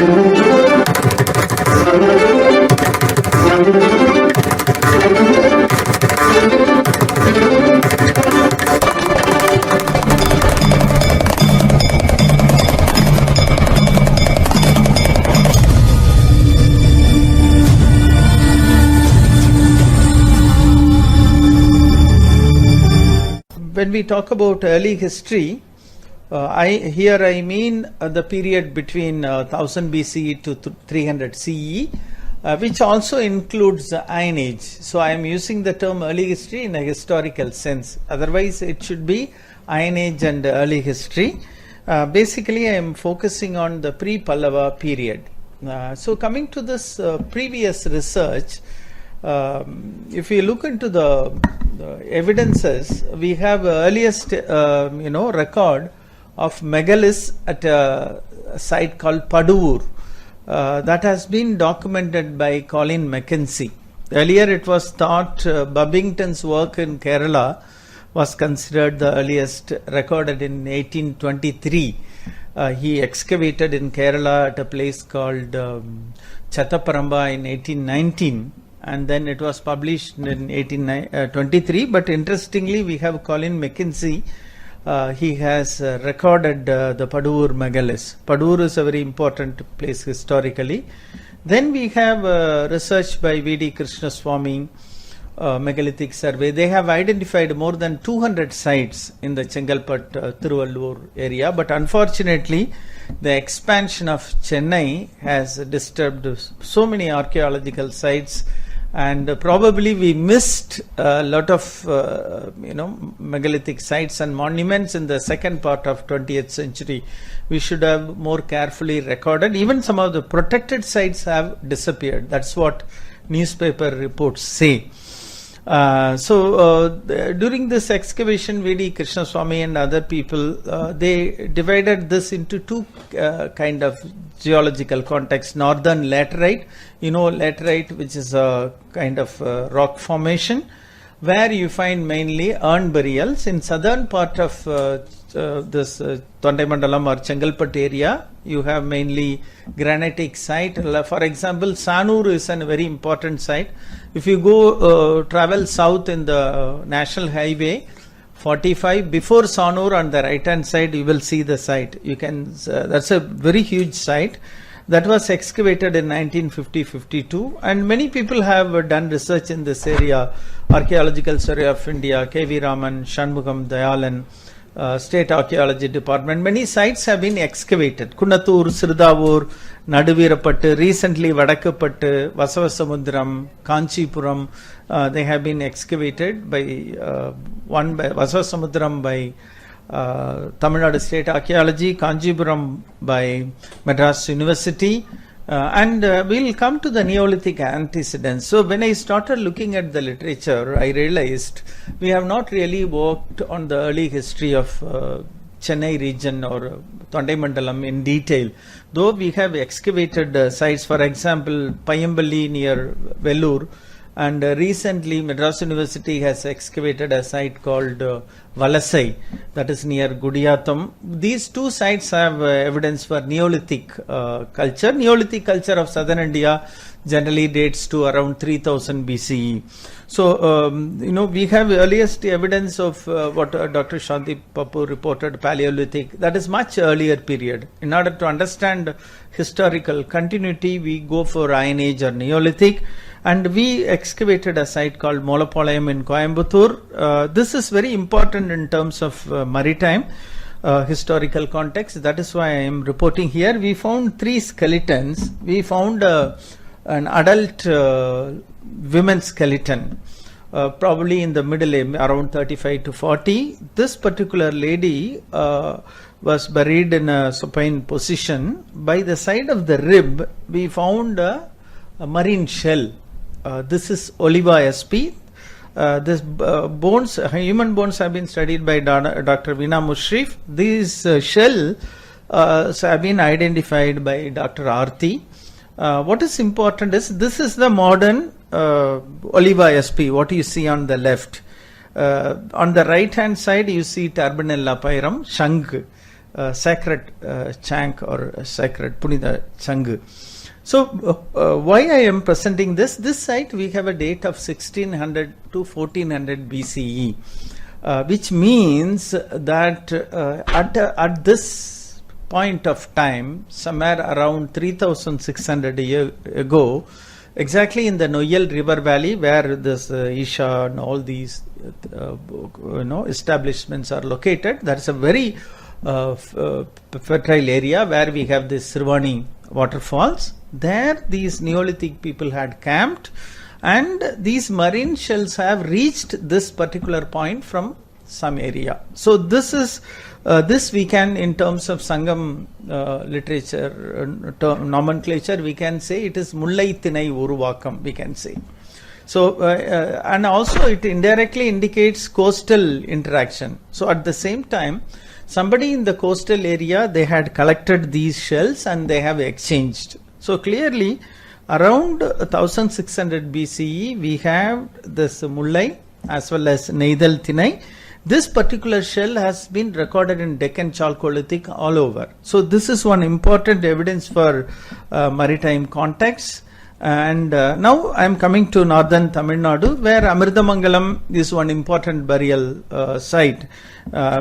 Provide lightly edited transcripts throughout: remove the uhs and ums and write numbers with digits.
When we talk about early history, I mean the period between 1000 BCE to 300 CE, which also includes Iron Age. So I am using the term early history in a historical sense. Otherwise, it should be Iron Age and early history. Basically, I am focusing on the pre-Pallava period. So coming to this previous research, if you look into the evidences, we have earliest record of megaliths at a site called Paduvur. That has been documented by Colin Mackenzie. Earlier it was thought Babington's work in Kerala was considered the earliest, recorded in 1823. He excavated in Kerala at a place called Chattaparamba in 1819. And then it was published in 1823. But interestingly, we have Colin Mackenzie. He has recorded the Paduvur megaliths. Paduvur is a very important place historically. Then we have research by V.D. Krishnaswamy, megalithic survey. They have identified more than 200 sites in the Chengalpat Thiruvallur area. But unfortunately, the expansion of Chennai has disturbed so many archaeological sites. And probably we missed a lot of megalithic sites and monuments in the second part of 20th century. We should have more carefully recorded. Even some of the protected sites have disappeared. That's what newspaper reports say. During this excavation, V.D. Krishnaswamy and other people, they divided this into two kind of geological contexts. Northern laterite, laterite, which is a kind of rock formation, where you find mainly urn burials. In southern part of this Tondaimandalam or Chengalpat area, you have mainly granitic site. For example, Sanur is a very important site. If you go travel south in the National Highway 45, before Sanur on the right hand side, you will see the site. You can that's a very huge site that was excavated in 1950-52, and many people have done research in this area. Archaeological Survey of India, K.V. Raman, Shanmugam Dayalan, State Archaeology Department, many sites have been excavated. Kunnathur, Sirdavur, Naduvirapattu, recently Vadakapattu, Vasavasamudram, Kanchipuram, they have been excavated by one by Vasavasamudram by Tamil Nadu State Archaeology, Kanchipuram by Madras University, and we'll come to the Neolithic antecedents. So when I started looking at the literature, I realized we have not really worked on the early history of Chennai region or Tondaimandalam in detail. Though we have excavated sites, for example, Payambali near Vellore, and recently Madras University has excavated a site called Valasai, that is near Gudiyatham. These two sites have evidence for Neolithic culture. Neolithic culture of southern India generally dates to around 3000 BCE. So, we have earliest evidence of what Dr. Shanti Papu reported, Paleolithic. That is much earlier period. In order to understand historical continuity, we go for Iron Age or Neolithic. And we excavated a site called Molapalayam in Coimbatore. This is very important in terms of maritime historical context. That is why I am reporting here. We found 3 skeletons. We found an adult women's skeleton, probably in the middle age, around 35 to 40. This particular lady was buried in a supine position. By the side of the rib, we found a marine shell. This is Oliva sp. This bones, human bones, have been studied by Dr. Veena Mushrif. These shell have been identified by Dr. Arti. What is important is this is the modern Oliva sp. What you see on the left. On the right hand side, you see Tarbonella pyrum, Shank. sacred chank or sacred Punida Changu. So why I am presenting this site, we have a date of 1600 to 1400 BCE, which means that at this point of time, somewhere around 3600 years ago, exactly in the Noyal River Valley, where this Isha and all these establishments are located, that is a very fertile area where we have this Sirvani waterfalls. There these Neolithic people had camped, and these marine shells have reached this particular point from some area. So this is this we can, in terms of Sangam literature nomenclature, we can say it is Mullai Thinai Uruvakam, we can say. So and also it indirectly indicates coastal interaction. So at the same time, somebody in the coastal area, they had collected these shells and they have exchanged. So clearly around 1600 BCE we have this Mullai as well as Neidal Thinai. This particular shell has been recorded in Deccan Chalcolithic all over. So this is one important evidence for maritime context. And now I am coming to northern Tamil Nadu, where Amrithamangalam is one important burial site,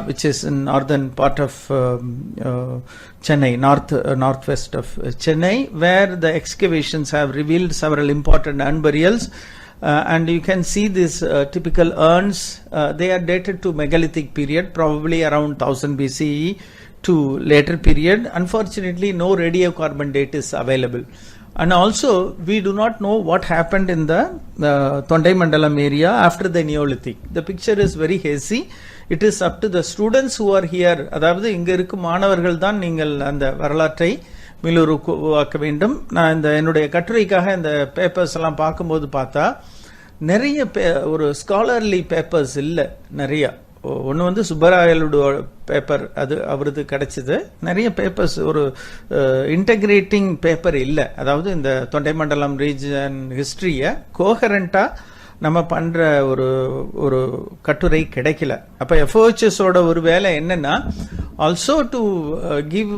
which is in northern part of Chennai, northwest of Chennai, where the excavations have revealed several important urn burials. And you can see these typical urns. They are dated to megalithic period, probably around 1000 BCE to later period. Unfortunately, no radiocarbon date is available. And also, we do not know what happened in the Tondaimandalam area after the Neolithic. The picture is very hazy. It is up to the students who are here. அதாவது இங்க இருக்கும் மாணவர்கள் தான் நீங்கள் அந்த வரலாற்றை மீளுருவாக்க வேண்டும். நான் இந்த என்னுடைய கட்டுரைக்காக இந்த பேப்பர்ஸ் எல்லாம் பார்க்கும்போது பார்த்தா நிறைய ஒரு ஸ்காலர்லி பேப்பர்ஸ் இல்லை. நிறைய ஒன்று வந்து சுப்பராயலோட பேப்பர், அது அவரது கிடைச்சது. நிறைய பேப்பர்ஸ் ஒரு இன்டகிரேட்டிங் பேப்பர் இல்லை. அதாவது இந்த தொண்டைமண்டலம் ரீஜன் ஹிஸ்டரியை கோஹரண்டா நம்ம பண்ற ஒரு கட்டுரை கிடைக்கல. அப்ப FoHS ஓட ஒரு வேலை என்னன்னா, also to give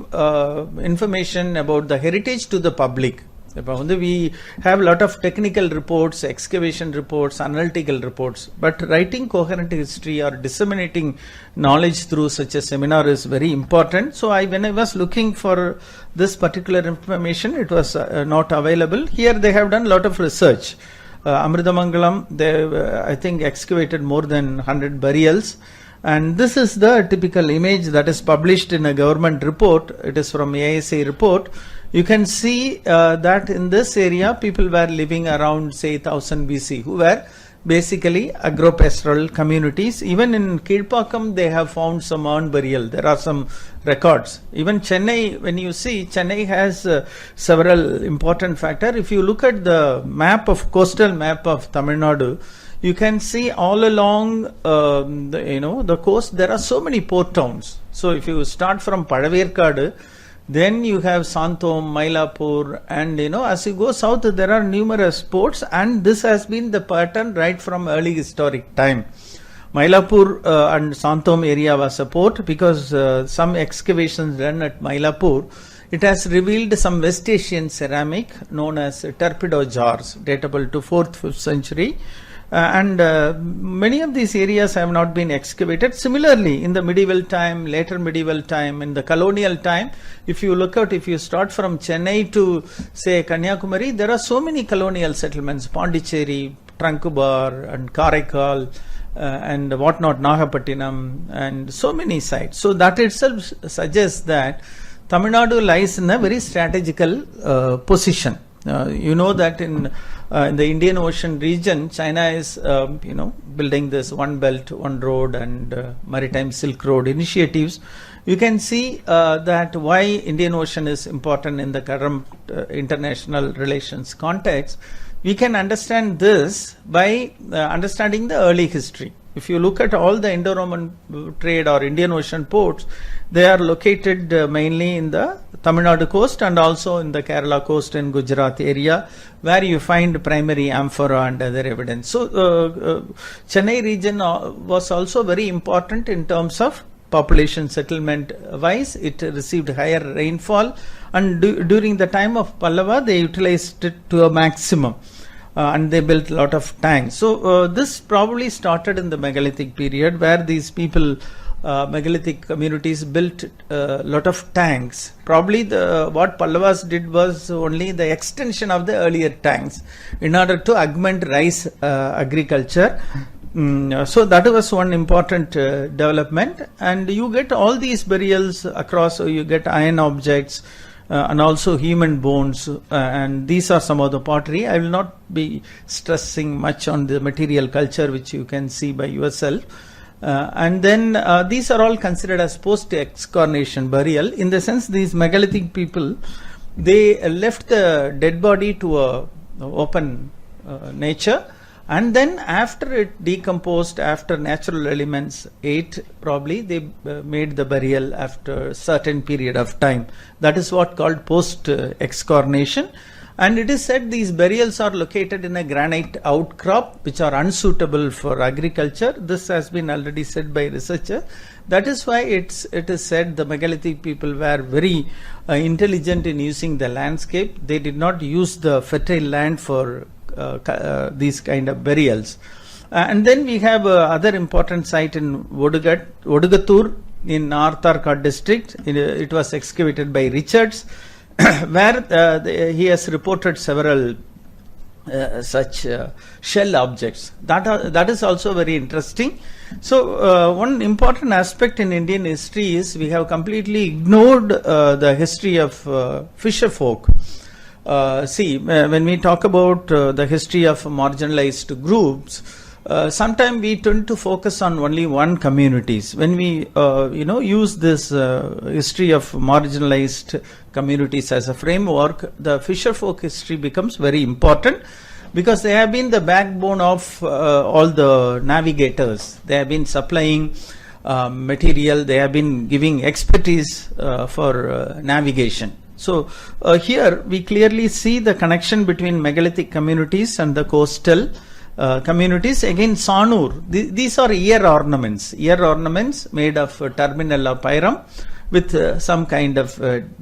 information about the heritage to the public. இப்போ வந்து we have lot of technical reports, excavation reports, analytical reports, but writing coherent history or disseminating knowledge through such a seminar is very important. So when I was looking for this particular information, it was not available. Here they have done lot of research. Amrithamangalam, they I think excavated more than 100 burials. And this is the typical image that is published in a government report. It is from ASA report. You can see that in this area people were living around say 1000 BC, who were basically agro-pastoral communities. Even in Kilpakkam they have found some urn burial. There are some records. Even Chennai, when you see, Chennai has several important factors. If you look at the map of coastal map of Tamil Nadu, you can see all along the coast there are so many port towns. So if you start from Padaverkadu, then you have Santhom, Mylapore, and as you go south there are numerous ports, and this has been the pattern right from early historic time. Mylapore and Santhom area was a port because some excavations done at Mylapore, it has revealed some West Asian ceramic known as torpedo jars datable to 4th, 5th century. And many of these areas have not been excavated. Similarly, in the medieval time, later medieval time, in the colonial time, if you look out, if you start from Chennai to say Kanyakumari, there are so many colonial settlements, Pondicherry, Trankubar and Karaikal and whatnot, Nagapattinam, and so many sites. So that itself suggests that Tamil Nadu lies in a very strategical position. You know that in the Indian Ocean region, China is building this one belt, one road and maritime Silk Road initiatives. You can see that why Indian Ocean is important in the current international relations context. We can understand this by understanding the early history. If you look at all the Indo-Roman trade or Indian Ocean ports, they are located mainly in the Tamil Nadu coast and also in the Kerala coast and Gujarat area, where you find primary amphora and other evidence. So Chennai region was also very important in terms of population settlement wise, it received higher rainfall, and during the time of Pallava they utilized it to a maximum. And they built a lot of tanks. So this probably started in the megalithic period, where these people, megalithic communities, built a lot of tanks. Probably what Pallavas did was only the extension of the earlier tanks in order to augment rice agriculture. So that was one important development, and you get all these burials across. So you get iron objects, and also human bones, and these are some of the pottery. I will not be stressing much on the material culture, which you can see by yourself. And then these are all considered as post-excarnation burial, in the sense these megalithic people, they left the dead body to a open nature, and then after it decomposed, after natural elements ate, probably they made the burial after a certain period of time. That is what called post-excarnation. And it is said these burials are located in a granite outcrop, which are unsuitable for agriculture. This has been already said by researchers. That is why it is said the megalithic people were very intelligent in using the landscape. They did not use the fertile land for these kind of burials. And then we have other important site in Odugatur in North Arcot district. It was excavated by Richards, where he has reported several such shell objects. That is also very interesting. So one important aspect in Indian history is we have completely ignored the history of fisher folk. See, when we talk about the history of marginalized groups, sometimes we tend to focus on only one communities. When we use this history of marginalized communities as a framework, the fisher folk history becomes very important, because they have been the backbone of all the navigators. They have been supplying material, they have been giving expertise for navigation. So here we clearly see the connection between megalithic communities and the coastal communities. Again, Sanur, these are ear ornaments made of terminal pyram with some kind of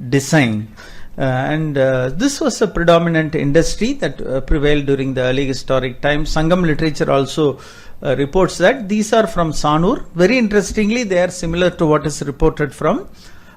design. And this was a predominant industry that prevailed during the early historic times. Sangam literature also reports that these are from Sanur. Very interestingly, they are similar to what is reported from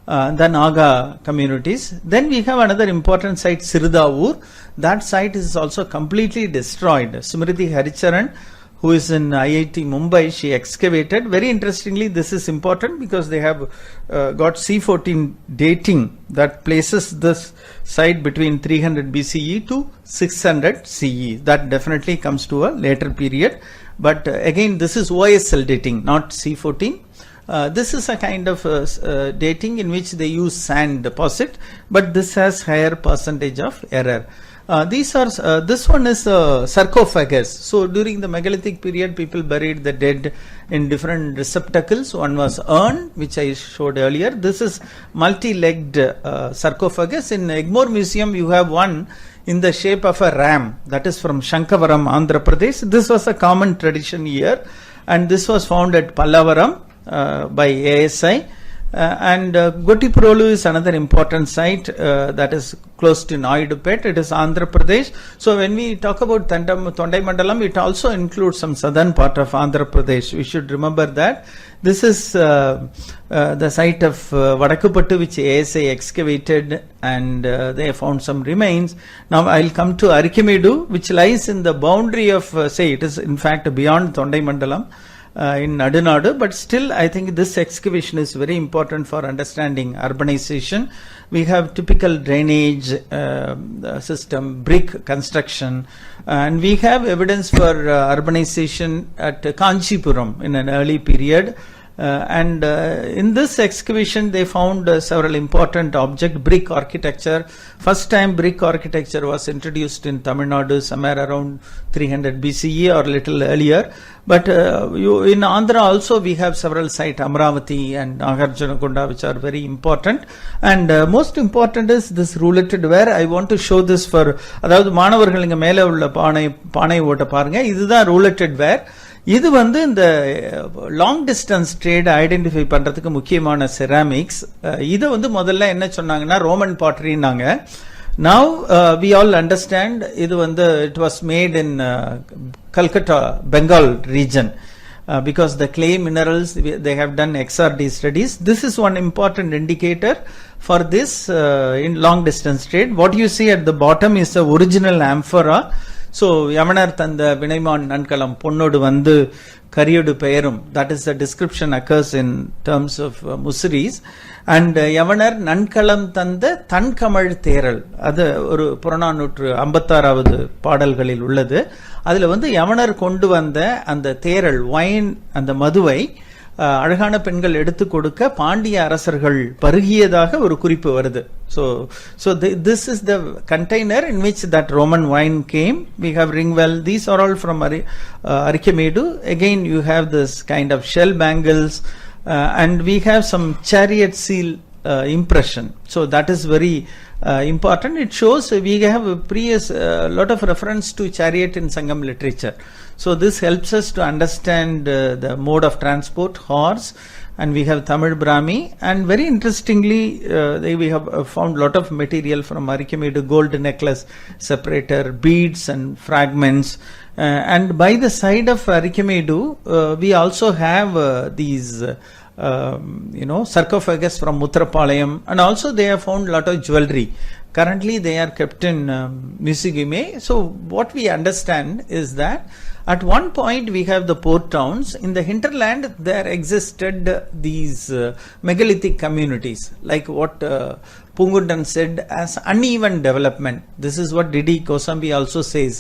the Naga communities. Then we have another important site, Sirdavur. That site is also completely destroyed. Smriti Haricharan, who is in IIT Mumbai, she excavated. Very interestingly, this is important because they have got C14 dating that places this site between 300 BCE to 600 CE. That definitely comes to a later period. But again, this is OSL dating, not C14. This is a kind of dating in which they use sand deposit, but this has higher percentage of error. This one is a sarcophagus. So during the megalithic period, people buried the dead in different receptacles. One was urn, which I showed earlier. This is multi-legged sarcophagus. In Egmore Museum, you have one in the shape of a ram. That is from Shankavaram, Andhra Pradesh. This was a common tradition here, and this was found at Pallavaram by ASI. And Gotiprolu is another important site that is close to Naidupet. It is Andhra Pradesh. So when we talk about Tondaimandalam, it also includes some southern part of Andhra Pradesh. We should remember that. This is the site of Vadakupattu, which ASI excavated, and they found some remains. Now I'll come to Arkimedu, which lies in the boundary of, it is in fact beyond Tondaimandalam. In Nadunadu, but still I think this excavation is very important for understanding urbanization. We have typical drainage system, brick construction, and we have evidence for urbanization at Kanchipuram in an early period. And in this excavation they found several important objects. Brick architecture. First time brick architecture was introduced in Tamil Nadu somewhere around 300 BCE or little earlier. But in Andhra also we have several sites, Amravati and Nagarjunakonda, which are very important. And most important is this rouletted ware. I want to show this for, அதாவது மாணவர்கள் இங்க மேலே உள்ள பானை ஓட்ட பாருங்க. இதுதான் rouletted ware. இது வந்து இந்த லாங் டிஸ்டன்ஸ் ட்ரேட் ஐடென்டிஃபை பண்றதுக்கு முக்கியமான செராமிக்ஸ். இதை வந்து முதல்ல என்ன சொன்னாங்கன்னா Roman பாட்டரினாங்க. Now we all understand இது வந்து it was made in Calcutta, Bengal region. Because the clay minerals, they have done XRD studies. This is one important indicator for this in long distance trade. What you see at the bottom is the original amphora. So Yamanar tanda Vinayman Nankalam Ponnodu vandu Kariyodu Perum, that is the description occurs in terms of Musiris. And Yamanar Nankalam tanda Thankamal Theral, அது ஒரு புறநானூற்று 56வது பாடல்களில் உள்ளது. அதுல வந்து யவனர் கொண்டு வந்த அந்த தேரல் வைன், அந்த மதுவை அழகான பெண்கள் எடுத்து கொடுக்க பாண்டிய அரசர்கள் பருகியதாக ஒரு குறிப்பு வருது. So this is the container in which that Roman wine came. We have ringwell. These are all from Arikemedu. Again, you have this kind of shell bangles, and we have some chariot seal impression. So that is very important. It shows we have a previous lot of reference to chariot in Sangam literature. So this helps us to understand the mode of transport, horse, and we have Tamil Brahmi. And very interestingly, we have found lot of material from Arikemedu, gold necklace separator, beads and fragments. And by the side of Arikemedu, we also have these sarcophagus from Mutrapalayam, and also they have found lot of jewelry. Currently they are kept in Museum. So what we understand is that at one point we have the port towns. In the hinterland there existed these megalithic communities, like what Pungundan said as uneven development. This is what Didi Kosambi also says.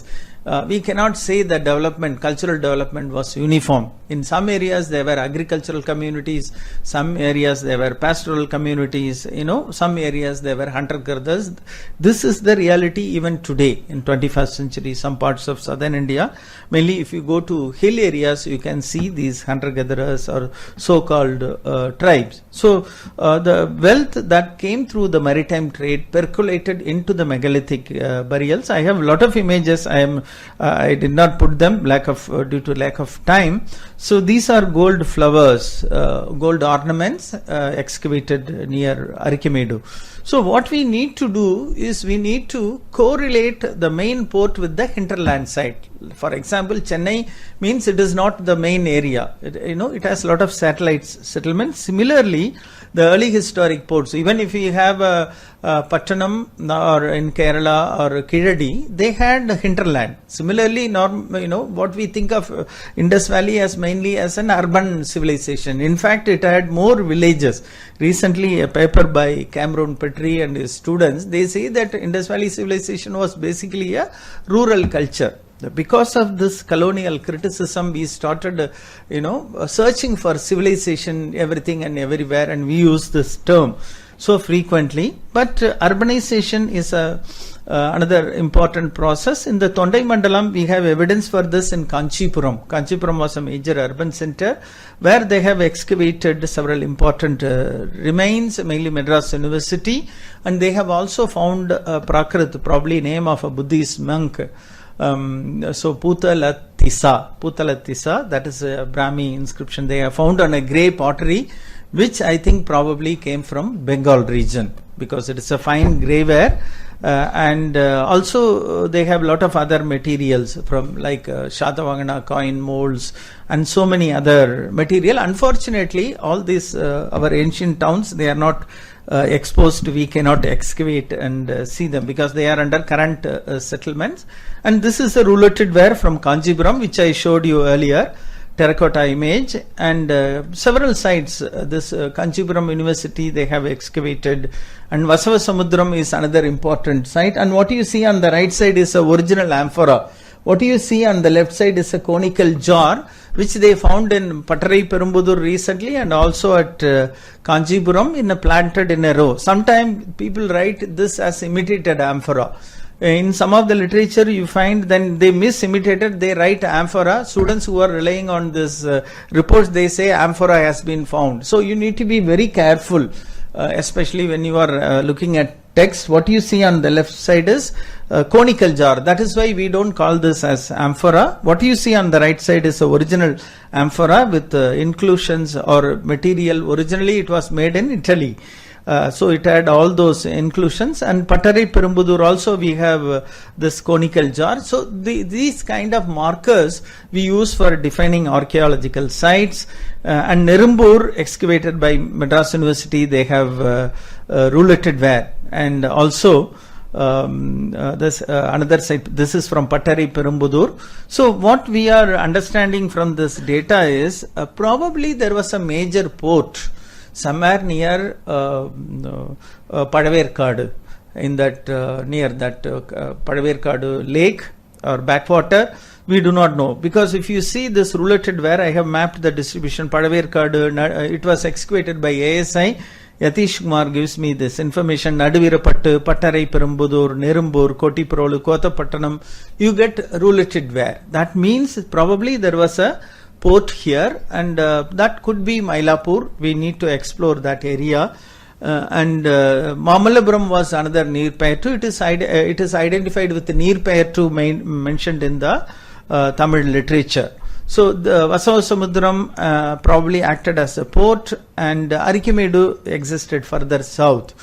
We cannot say that development, cultural development was uniform. In some areas there were agricultural communities, some areas there were pastoral communities, some areas there were hunter-gatherers. This is the reality even today in 21st century, some parts of southern India. Mainly if you go to hill areas, you can see these hunter-gatherers or so-called tribes. So the wealth that came through the maritime trade percolated into the megalithic burials. I have a lot of images. I did not put them due to lack of time. So these are gold flowers, gold ornaments excavated near Arikemedu. So what we need to do is we need to correlate the main port with the hinterland site. For example, Chennai means it is not the main area. It has a lot of satellite settlements. Similarly, the early historic ports, even if we have Pattanam or in Kerala or Kiradi, they had hinterland. Similarly, what we think of Indus Valley as mainly as an urban civilization. In fact, it had more villages. Recently, a paper by Cameron Petrie and his students, they say that Indus Valley civilization was basically a rural culture. Because of this colonial criticism, we started, searching for civilization everything and everywhere, and we use this term so frequently. But urbanization is another important process. In the Tondaimandalam, we have evidence for this in Kanchipuram. Kanchipuram was a major urban center where they have excavated several important remains, mainly Madras University, and they have also found Prakrit, probably name of a Buddhist monk. So Putalatisa, that is a Brahmi inscription they have found on a grey pottery, which I think probably came from Bengal region because it is a fine grey ware. And also they have a lot of other materials from like Shatavangana coin molds and so many other material. Unfortunately, all these our ancient towns, they are not exposed. We cannot excavate and see them because they are under current settlements. And this is a rouletted ware from Kanjipuram, which I showed you earlier, terracotta image. And several sites, this Kanchipuram University, they have excavated, and Vasavasamudram is another important site. And what you see on the right side is a original amphora. What you see on the left side is a conical jar, which they found in Patarai Perumbudur recently, and also at Kanchipuram planted in a row. Sometimes people write this as imitated amphora. In some of the literature you find then they misimitated, they write amphora. Students who are relying on this reports, they say amphora has been found. So you need to be very careful especially when you are looking at text, what you see on the left side is conical jar. That is why we don't call this as amphora. What you see on the right side is the original amphora with inclusions or material. Originally it was made in Italy. So it had all those inclusions, and Pattarai Perumbudur also we have this conical jar. So these kind of markers we use for defining archaeological sites. And Nerumbur, excavated by Madras University, they have rouletted ware, and also this another site. This is from Pattarai Perumbudur. So what we are understanding from this data is probably there was a major port somewhere near Padaverkadu, in that near that Padaverkadu lake or backwater. We do not know, because if you see this rouletted ware, I have mapped the distribution. Padaverkadu, it was excavated by ASI. Yatish Kumar gives me this information. Naduvirapattu, Pattarai Perumbudur, Nerumbur, Kotiprolu, Kotapattanam. You get rouletted ware. That means probably there was a port here, and that could be Mylapore. We need to explore that area. And Mamallapuram was another nearpair. It is identified with the nearpair to mentioned in the Tamil literature. So the Vasavasamudram probably acted as a port, and Arikimedu existed further south.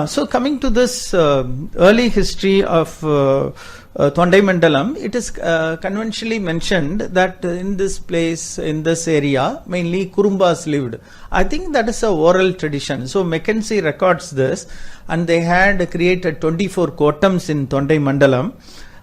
So coming to this early history of Tondaimandalam, it is conventionally mentioned that in this place, in this area, mainly Kurumbas lived. I think that is a oral tradition. So Mackenzie records this, and they had created 24 kotams in Tondaimandalam.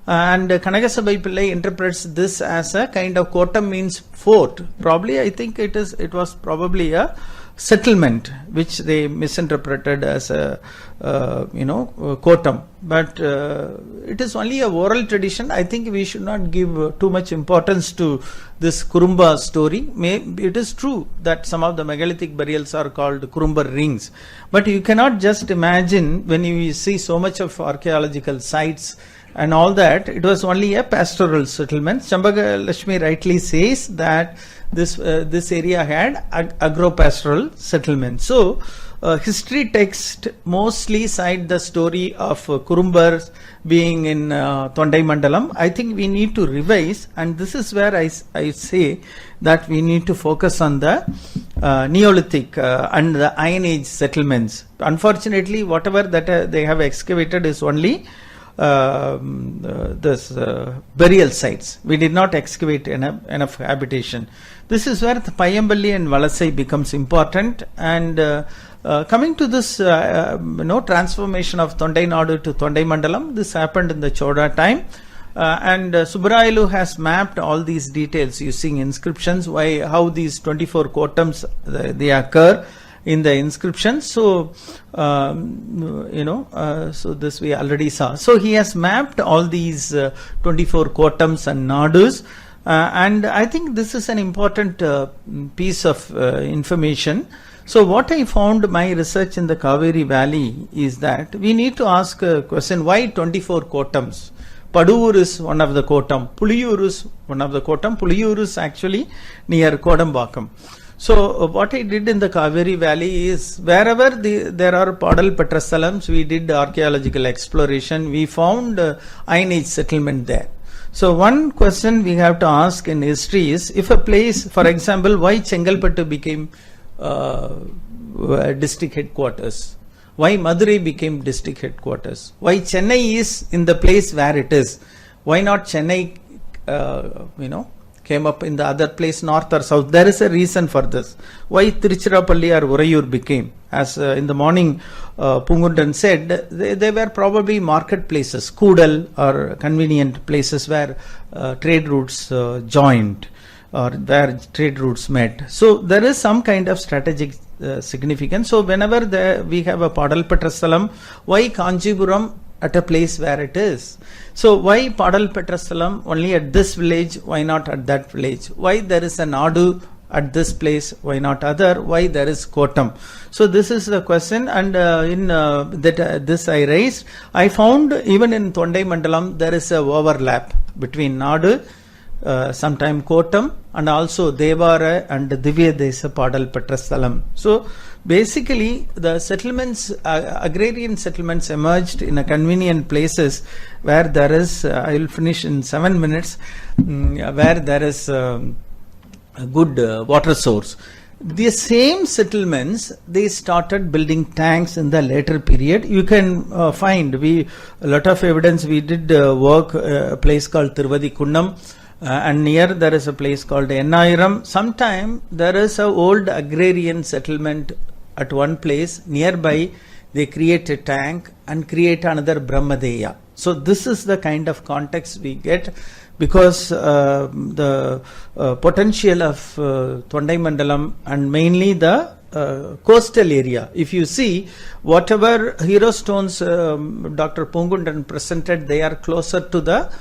And Kanagasabai Pillai interprets this as a kind of kotam means fort. Probably, I think it was probably a settlement which they misinterpreted as a kotam. But it is only a oral tradition. I think we should not give too much importance to this Kurumba story. It is true that some of the megalithic burials are called Kurumba rings, but you cannot just imagine when you see so much of archaeological sites and all that, it was only a pastoral settlement. Chambaga Lakshmi rightly says that this area had agro-pastoral settlement. So history text mostly cite the story of Kurumbars being in Tondaimandalam. I think we need to revise, and this is where I say that we need to focus on the Neolithic and the Iron Age settlements. Unfortunately, whatever that they have excavated is only this burial sites. We did not excavate enough habitation. This is where the Payamballi and Valasai becomes important. And coming to this transformation of Tondai Nadu to Tondaimandalam, this happened in the Choda time. And Subbarayalu has mapped all these details using inscriptions, how these 24 kotams they occur in the inscription. So so this we already saw. So he has mapped all these 24 kotams and nadus, and I think this is an important piece of information. So what I found my research in the Kaveri Valley is that we need to ask a question: why 24 kotams? Padur is one of the kotam, Puliyur is one of the kotam. Puliyur is actually near Kodambakam. So what I did in the Kaveri Valley is wherever there are Padal Petrasalams, we did archaeological exploration. We found Iron Age settlement there. So one question we have to ask in history is, if a place, for example, why Chengalpattu became district headquarters? Why Madurai became district headquarters? Why Chennai is in the place where it is? Why not Chennai, came up in the other place, north or south? There is a reason for this. Why Tiruchirappalli or Urayur became? As in the morning Pungundan said, they were probably marketplaces, Kudal or convenient places where trade routes joined or where trade routes met. So there is some kind of strategic significance. So whenever we have a Padal Petrasalam, why Kanchipuram at a place where it is? So why Padal Petrasalam only at this village? Why not at that village? Why there is a Nadu at this place? Why not other? Why there is Kotam? So this is the question, and this I raised. I found even in Tondaimandalam there is a overlap between Nadu, sometime Kotam, and also Devara and Divya Desa Padal Petrastalam. So basically the settlements, agrarian settlements emerged in a convenient places where there is, I will finish in 7 minutes, where there is a good water source. The same settlements, they started building tanks in the later period. You can find a lot of evidence. We did work a place called Tiruvadi Kunnam, and near there is a place called Ennairam. Sometime there is a old agrarian settlement at one place. Nearby they create a tank and create another Brahmadeya. So this is the kind of context we get, because the potential of Tondaimandalam and mainly the coastal area. If you see, whatever hero stones Dr. Pungundan presented, they are closer to the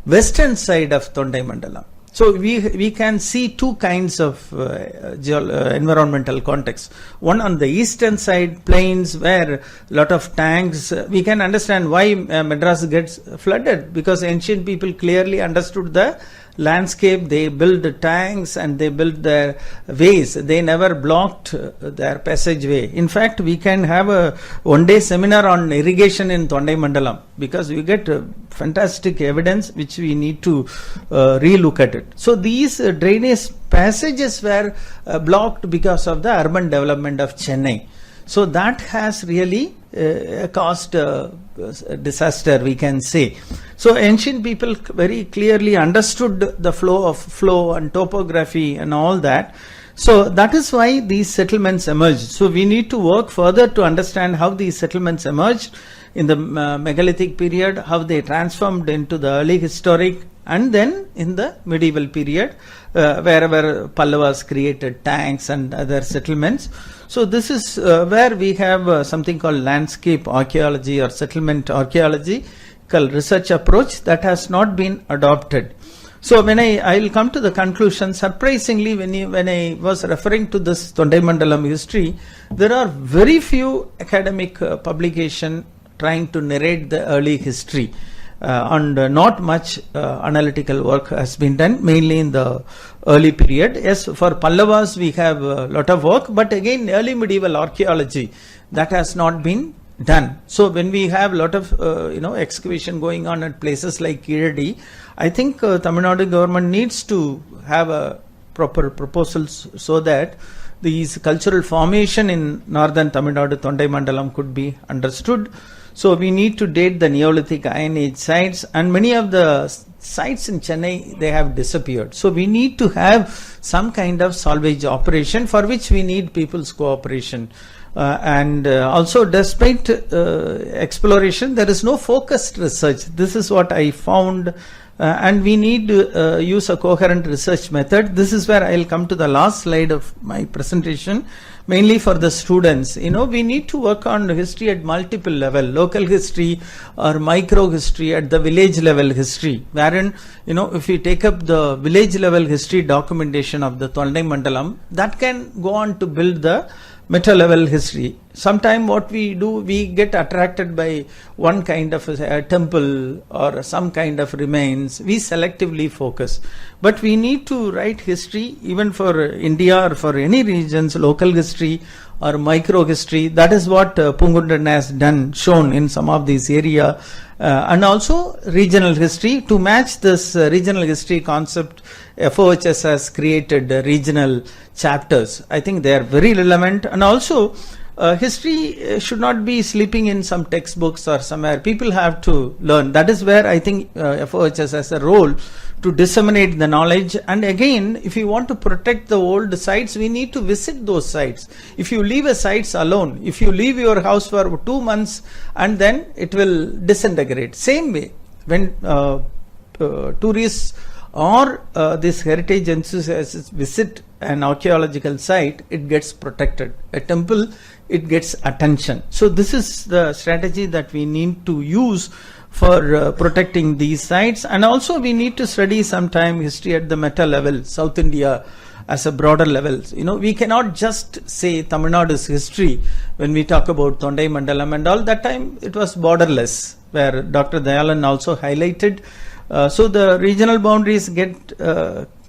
western side of Tondaimandalam. So we can see two kinds of environmental context. One on the eastern side, plains, where a lot of tanks. We can understand why Madras gets flooded, because ancient people clearly understood the landscape. They built tanks and they built their ways. They never blocked their passageway. In fact, we can have a one-day seminar on irrigation in Tondaimandalam, because we get fantastic evidence which we need to relook at it. So these drainage passages were blocked because of the urban development of Chennai. So that has really caused disaster, we can say. So ancient people very clearly understood the flow and topography and all that. So that is why these settlements emerged. So we need to work further to understand how these settlements emerged in the megalithic period, how they transformed into the early historic, and then in the medieval period, wherever Pallavas created tanks and other settlements. So this is where we have something called landscape archaeology or settlement archaeology, called research approach, that has not been adopted. So when I will come to the conclusion, surprisingly, when I was referring to this Tondaimandalam history, there are very few academic publication trying to narrate the early history, and not much analytical work has been done, mainly in the early period. Yes, for Pallavas we have a lot of work, but again early medieval archaeology, that has not been done. So when we have a lot of excavation going on at places like Kiradi, I think Tamil Nadu government needs to have a proper proposals so that these cultural formation in northern Tamil Nadu, Tondaimandalam, could be understood. So we need to date the Neolithic Iron Age sites, and many of the sites in Chennai, they have disappeared. So we need to have some kind of salvage operation, for which we need people's cooperation. And also, despite exploration, there is no focused research. This is what I found, and we need to use a coherent research method. This is where I'll come to the last slide of my presentation, mainly for the students. We need to work on history at multiple level, local history or micro history at the village level history, wherein, if we take up the village level history documentation of the Tondaimandalam, that can go on to build the meta level history. Sometime what we do, we get attracted by one kind of a temple or some kind of remains. We selectively focus, but we need to write history even for India or for any regions, local history or micro history. That is what Pungundan has done, shown in some of these area, and also regional history. To match this regional history concept, FoHS has created regional chapters. I think they are very relevant, and also history should not be sleeping in some textbooks or somewhere. People have to learn. That is where I think FoHS has a role to disseminate the knowledge. And again, if you want to protect the old sites, we need to visit those sites. If you leave a sites alone, if you leave your house for 2 months and then it will disintegrate. Same way, when tourists or this heritage enthusiasts visit an archaeological site, it gets protected. A temple, it gets attention. So this is the strategy that we need to use for protecting these sites. And also we need to study sometime history at the meta level, South India as a broader level. We cannot just say Tamil Nadu's history when we talk about Tondaimandalam and all. That time it was borderless, where Dr. Dayalan also highlighted So the regional boundaries get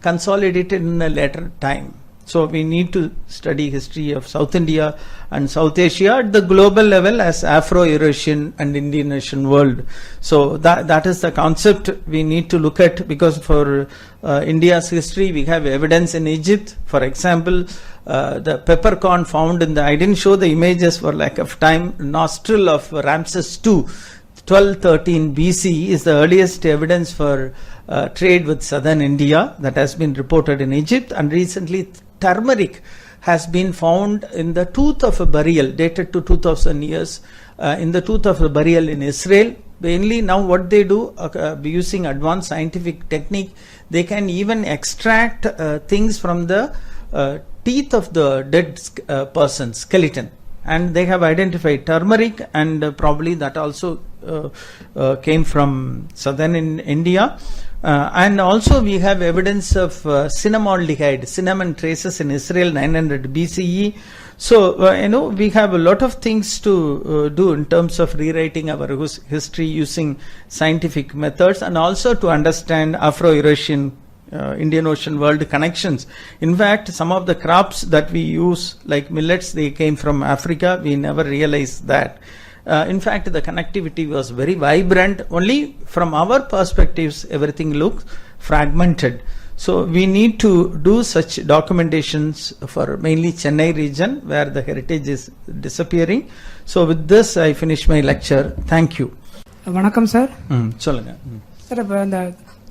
consolidated in a later time. So we need to study history of South India and South Asia at the global level as Afro-Eurasian and Indian Ocean world. So that is the concept we need to look at, because for India's history we have evidence in Egypt. For example, the peppercorn found in the, I didn't show the images for lack of time, nostril of Ramses II, 1213 BC is the earliest evidence for trade with southern India that has been reported in Egypt. And recently turmeric has been found in the tooth of a burial dated to 2000 years in the tooth of a burial in Israel. Mainly now what they do, using advanced scientific technique, they can even extract things from the teeth of the dead person's skeleton, and they have identified turmeric, and probably that also came from southern India. And also we have evidence of cinnamaldehyde, cinnamon traces in Israel 900 BCE. So we have a lot of things to do in terms of rewriting our history using scientific methods, and also to understand Afro-Eurasian Indian Ocean world connections. In fact, some of the crops that we use like millets, they came from Africa. We never realized that. In fact, the connectivity was very vibrant. Only from our perspectives, everything looks fragmented. So we need to do such documentations for mainly Chennai region, where the heritage is disappearing. So with this, I finish my lecture. Thank you. வணக்கம் sir. சொல்லுங்க sir, இப்போ இந்த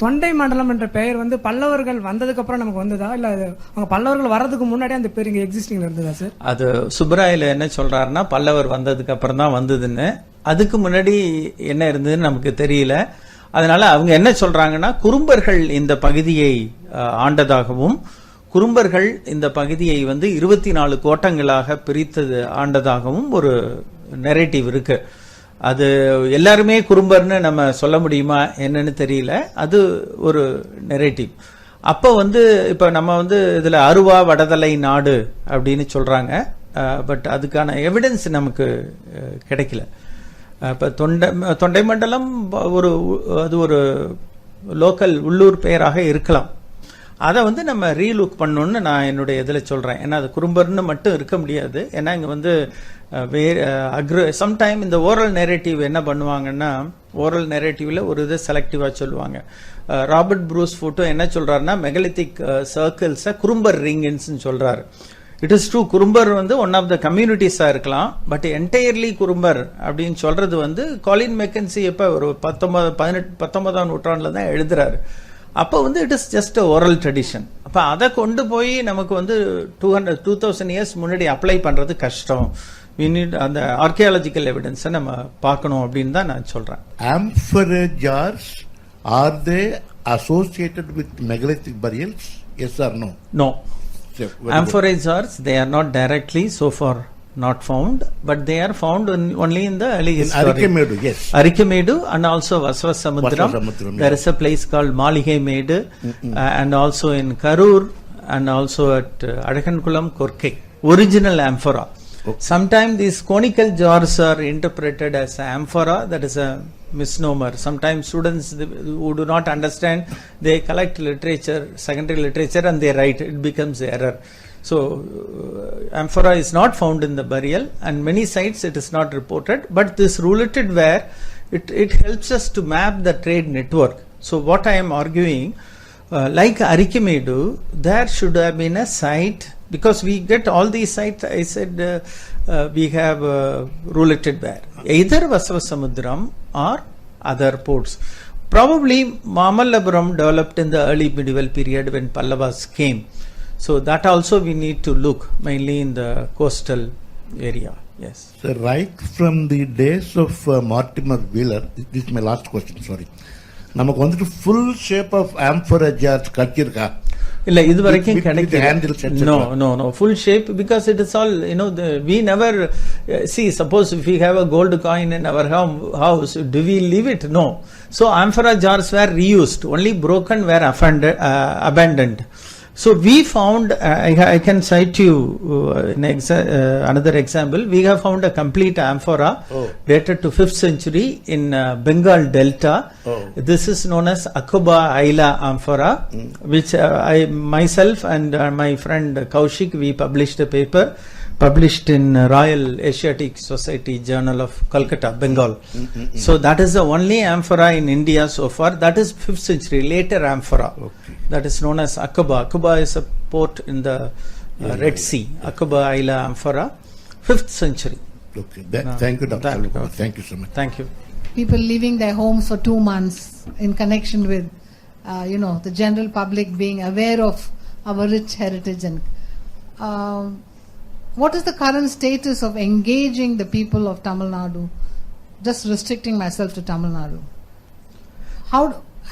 தொண்டை மண்டலம் என்ற பெயர் வந்து பல்லவர்கள் வந்ததுக்கு அப்புறம் நமக்கு வந்ததா, இல்ல அவங்க பல்லவர்கள் வர்றதுக்கு முன்னாடி அந்த பேர் இங்க எக்ஸிஸ்டிங்ல இருந்ததா சார்? அது சுப்பராயில என்ன சொல்றாருன்னா, பல்லவர் வந்ததுக்கு அப்புறம் தான் வந்ததுன்னு. அதுக்கு முன்னாடி என்ன இருந்ததுன்னு நமக்கு தெரியல. அதனால அவங்க என்ன சொல்றாங்கன்னா, குறும்பர்கள் இந்த பகுதியை ஆண்டதாகவும், குறும்பர்கள் இந்த பகுதியை வந்து 24 கோட்டங்களாக பிரித்தது ஆண்டதாகவும் ஒரு நெரேட்டிவ் இருக்கு. அது எல்லாருமே குறும்பர்னு நம்ம சொல்ல முடியுமா என்னன்னு தெரியல. அது ஒரு நெரேட்டிவ். அப்ப வந்து இப்ப நம்ம வந்து இதுல அருவா வடதலை நாடு அப்படின்னு சொல்றாங்க. பட் அதுக்கான எவிடன்ஸ் நமக்கு கிடைக்கல. இப்ப தொண்டைமண்டலம் அது ஒரு லோக்கல் உள்ளூர் பெயராக இருக்கலாம். அதை வந்து நம்ம ரீலுக் பண்ணணும்னு நான் என்னுடைய இதில் சொல்கிறேன். ஏன்னா அது குறும்பர்னு மட்டும் இருக்க முடியாது. ஏன்னா இங்கே வந்து சம்டைம் இந்த ஓரல் நெரேட்டிவ் என்ன பண்ணுவாங்கன்னா, ஓரல் நெரேட்டிவ்ல ஒரு இது செலக்டிவாக சொல்லுவாங்க. ராபர்ட் ப்ரூஸ் ஃபோட்டோ என்ன சொல்றாருன்னா, மெகலித்திக் சர்க்கிள்ஸை குறும்பர் ரிங்ஸ்ன்னு சொல்றாரு. இட் இஸ் ட்ரூ, குறும்பர் வந்து ஒன் ஆஃப் த கம்யூனிட்டிஸா இருக்கலாம். பட் என்டையர்லி குறும்பர் அப்படின்னு சொல்றது வந்து காலின் மெக்கன்சி எப்ப ஒரு 19ஆம் நூற்றாண்டுல தான் எழுதுறாரு. அப்போ வந்து it is just oral tradition. அப்போ அதை கொண்டு போய் நமக்கு வந்து 2000 இயர்ஸ் முன்னாடி அப்ளை பண்றது கஷ்டம். we need அந்த ஆர்கியாலஜிக்கல் எவிடன்ஸை நம்ம பார்க்கணும் அப்படின்னு தான் நான் சொல்றேன். Amphora jars, are they associated with megalithic burials? Yes or no? No. Amphora jars, they are not directly so far not found, but they are found only in the early history. Arikamedu, yes. Arikamedu and also Vasvasamudram. There is a place called Maligai-Medu, and also in Karur, and also at Adakankulam, Korke. Original amphora. Okay. Sometimes these conical jars are interpreted as amphora. That is a misnomer. Sometimes students who do not understand, they collect literature, secondary literature, and they write. It becomes error. So amphora is not found in the burial, and many sites it is not reported. But this rouletted ware, it helps us to map the trade network. So what I am arguing, like Arikamedu, there should have been a site, because we get all these sites. I said we have rouletted ware, either Vasavasamudram or other ports. Probably Mamallapuram developed in the early medieval period when Pallavas came. So that also we need to look mainly in the coastal area. Yes. So right from the days of Mortimer Wheeler, this is my last question, sorry. நமக்கு வந்துட்டு full shape of amphora jars கட்டிருக்கா? இல்ல இது வரைக்கும் கிடைக்கல. No full shape, because it is all we never see. Suppose if we have a gold coin in our house, do we leave it? No. So amphora jars were reused, only broken were abandoned. So we found, I can cite you another example. We have found a complete amphora dated to 5th century in Bengal Delta. This is known as Akuba Aila amphora, which I myself and my friend Kaushik, we published a paper published in Royal Asiatic Society Journal of Calcutta, Bengal. So that is the only amphora in India so far. That is 5th century, later amphora. That is known as Akuba. Akuba is a port in the Red Sea. Akuba Aila amphora, 5th century. Okay. Thank you, Dr. Selvakumar. Thank you so much. Thank you. People leaving their homes for 2 months in connection with, the general public being aware of our rich heritage. And what is the current status of engaging the people of Tamil Nadu? Just restricting myself to Tamil Nadu.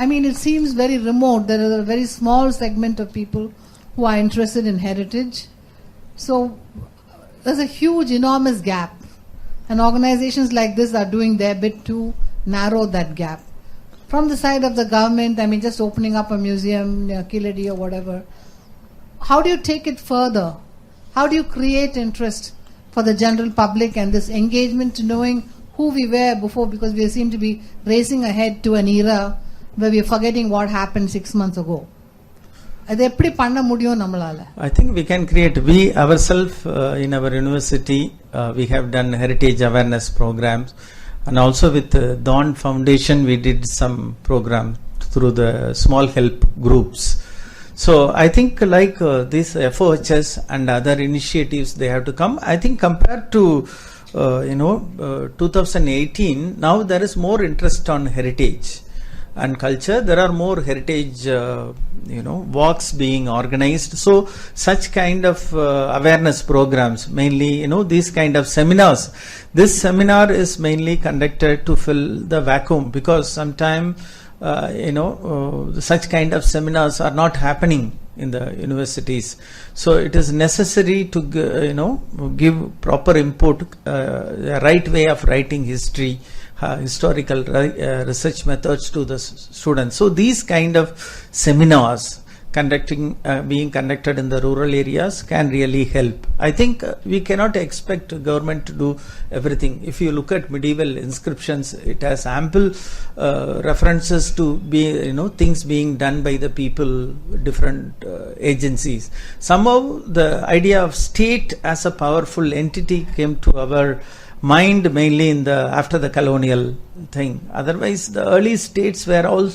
It seems very remote. There is a very small segment of people who are interested in heritage. So there's a huge, enormous gap. And organizations like this are doing their bit to narrow that gap. From the side of the government, just opening up a museum, Kiladi or whatever, how do you take it further? How do you create interest for the general public and this engagement to knowing who we were before, because we seem to be racing ahead to an era where we are forgetting what happened 6 months ago. I think we can create. We ourselves in our university, we have done heritage awareness programs, and also with the Dawn Foundation we did some program through the small help groups. So I think like this FoHS and other initiatives, they have to come. I think compared to 2018, now there is more interest on heritage and culture. There are more heritage walks being organized. So such kind of awareness programs, mainly these kind of seminars. This seminar is mainly conducted to fill the vacuum, because sometimes such kind of seminars are not happening in the universities. So it is necessary to give proper input, the right way of writing history, historical research methods to the students. So these kind of seminars being conducted in the rural areas can really help. I think we cannot expect government to do everything. If you look at medieval inscriptions, it has ample references to things being done by the people, different agencies. Somehow the idea of state as a powerful entity came to our mind mainly after the colonial thing. Otherwise, the early states were all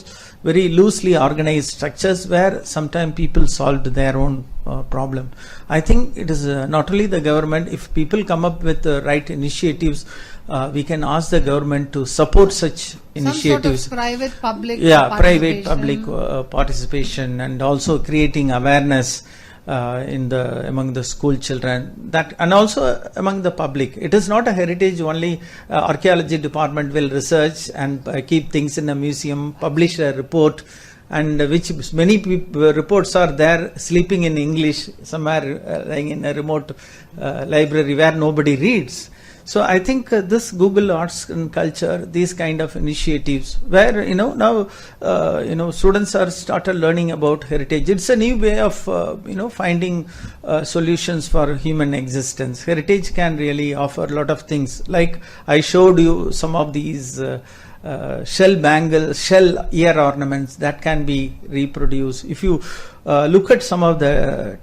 very loosely organized structures where sometimes people solved their own problem. I think it is not only the government. If people come up with the right initiatives, we can ask the government to support such initiatives. Some sort of private-public private-public participation, and also creating awareness among the school children, and also among the public. It is not a heritage only. Archaeology department will research and keep things in a museum, publish a report, and which many reports are there sleeping in English somewhere lying in a remote library where nobody reads. So I think this Google Arts and Culture, these kind of initiatives where now students are started learning about heritage. It's a new way of finding solutions for human existence. Heritage can really offer a lot of things. Like I showed you some of these shell ear ornaments that can be reproduced. If you look at some of the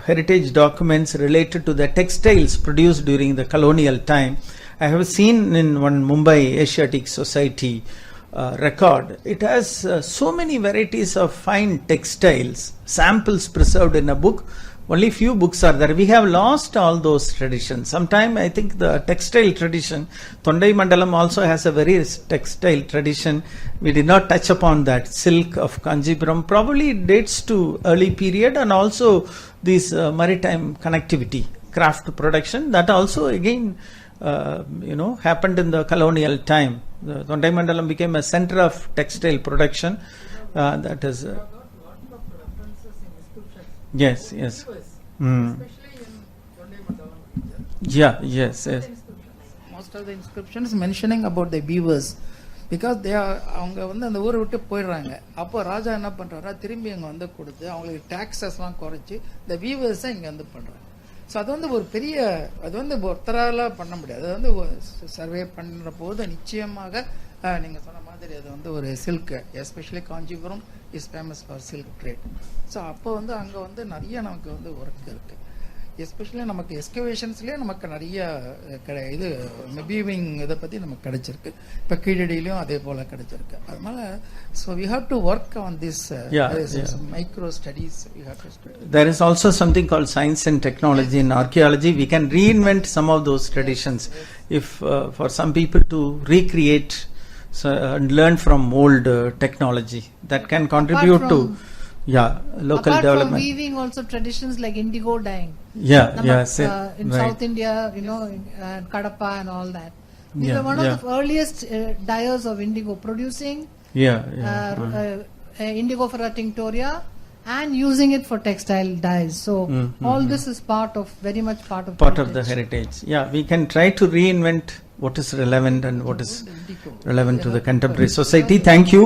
heritage documents related to the textiles produced during the colonial time, I have seen in one Mumbai Asiatic Society record. It has so many varieties of fine textiles, samples preserved in a book. Only few books are there. We have lost all those traditions. Sometime I think the textile tradition, Tondaimandalam also has a very textile tradition. We did not touch upon that. Silk of Kanjipuram probably dates to early period, and also this maritime connectivity, craft production, that also again happened in the colonial time. The Tondaimandalam became a center of textile production. That is. Yes. Yes. Most of the inscriptions mentioning about the weavers. Because அவங்க வந்து அந்த ஊரை விட்டு போயிடுறாங்க. அப்போ ராஜா என்ன பண்ணுறாரா, திரும்பி அங்கே வந்து கொடுத்து அவங்களுக்கு டேக்ஸஸ்லாம் குறைச்சி இந்த வீவர்ஸை இங்கே வந்து பண்ணுறாங்க. ஸோ அது வந்து ஒரு பெரிய, அது வந்து ஒருத்தரால பண்ண முடியாது. அது வந்து சர்வே பண்ணுற போது நிச்சயமாக நீங்கள் சொன்ன மாதிரி அது வந்து ஒரு silk, especially Kanchipuram is famous for silk trade. So அப்போ வந்து அங்கே வந்து நிறைய நமக்கு வந்து ஒர்க் இருக்குது. எஸ்பெஷலி நமக்கு எஸ்கவேஷன்ஸ்லேயே நமக்கு நிறைய இது வீவிங் இதை பற்றி நமக்கு கிடைச்சிருக்கு. இப்போ கீழடியிலையும் அதே போல் கிடைச்சிருக்கு. அதனால so we have to work on this micro studies. We have to study. There is also something called science and technology in archaeology. We can reinvent some of those traditions if for some people to recreate and learn from old technology that can contribute to local apart development. From weaving, also traditions like indigo dyeing. In right. South India, Kadapa and all that. We were one of the earliest dyers of indigo, producing indigo for a tinctoria and using it for textile dyes. So all this is very much part of the heritage. Yeah, we can try to reinvent what is relevant and what is relevant to the contemporary society. Thank you.